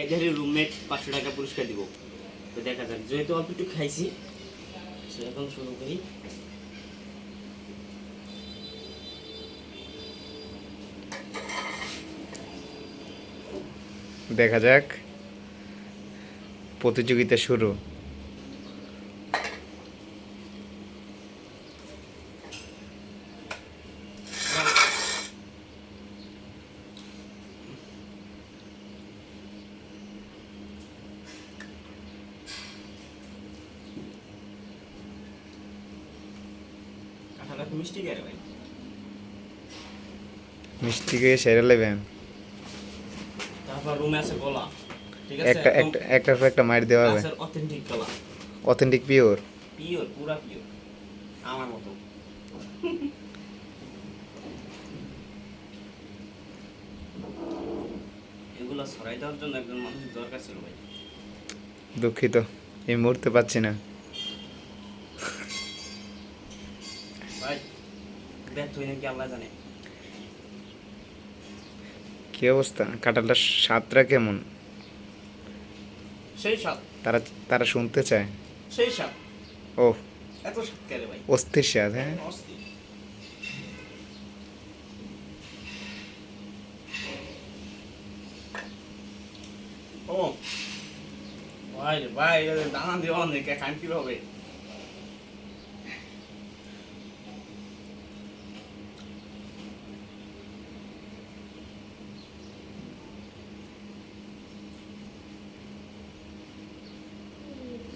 এদের রুমমেট 500 টাকা পুরস্কার দিব। তো দেখা যাক, যেহেতু অল্প একটু খাইছি এখন শুরু করি। দেখা যাক, প্রতিযোগিতা শুরু। কাঁঠালটা তো মিষ্টি গেলে ভাই। মিষ্টি খেয়ে সেরে নেবেন। তারপর রুমে আছে কলা, ঠিক আছে, একটা একদম একটা একটার পর একটা মাইর দেওয়া হবে। গাছের অথেন্টিক কলা, অথেন্টিক পিওর। পিওর, পুরা পিওর, আমার মতো। এগুলো ছড়াই দেওয়ার জন্য একজন মানুষের দরকার ছিল ভাই। দুঃখিত, এই মুহূর্তে পাচ্ছি না। ভাই ব্যর্থ হই নাকি আল্লাহ জানে। কি অবস্থা? কাঁঠালটার স্বাদটা কেমন? সেই স্বাদ, তারা তারা শুনতে চায়। সেই স্বাদ। ও, এত স্বাদ কেলে ভাই? অস্থির স্বাদ। হ্যাঁ, অস্থির। ও ভাই রে ভাই, দানা দেওয়া অনেক খান কি হবে?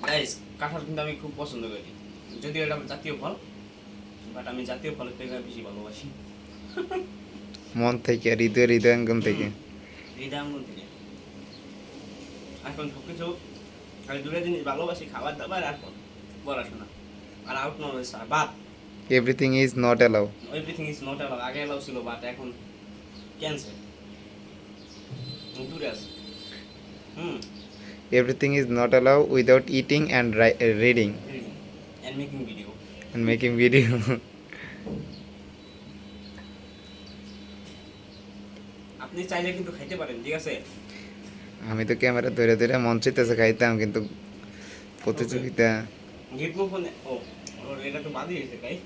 গাইস, কাঁঠাল কিন্তু আমি খুব পছন্দ করি, যদিও এটা আমার জাতীয় ফল, বাট আমি জাতীয় ফলের থেকে বেশি ভালোবাসি। মন থেকে, হৃদয়াঙ্গন থেকে। হৃদয়াঙ্গন থেকে। এখন সবকিছু খালি দুটো জিনিস ভালোবাসি, খাবার দাবার আর পড়াশোনা। আর আউট নলেজ আর বাদ। Everything is not allow. Everything is not allow. আগে অ্যালাউ ছিল, বাট এখন ক্যান্সেল, দূরে আছে। Everything is not allow without eating and reading reading and making video. And making video. আপনি চাইলে কিন্তু খাইতে পারেন, ঠিক আছে? আমি তো ক্যামেরা ধরে ধরে মন চাইতেছে খাইতাম, কিন্তু প্রতিযোগিতা। গিফট ফোনে ও, এটা তো বাদই হয়েছে, তাই?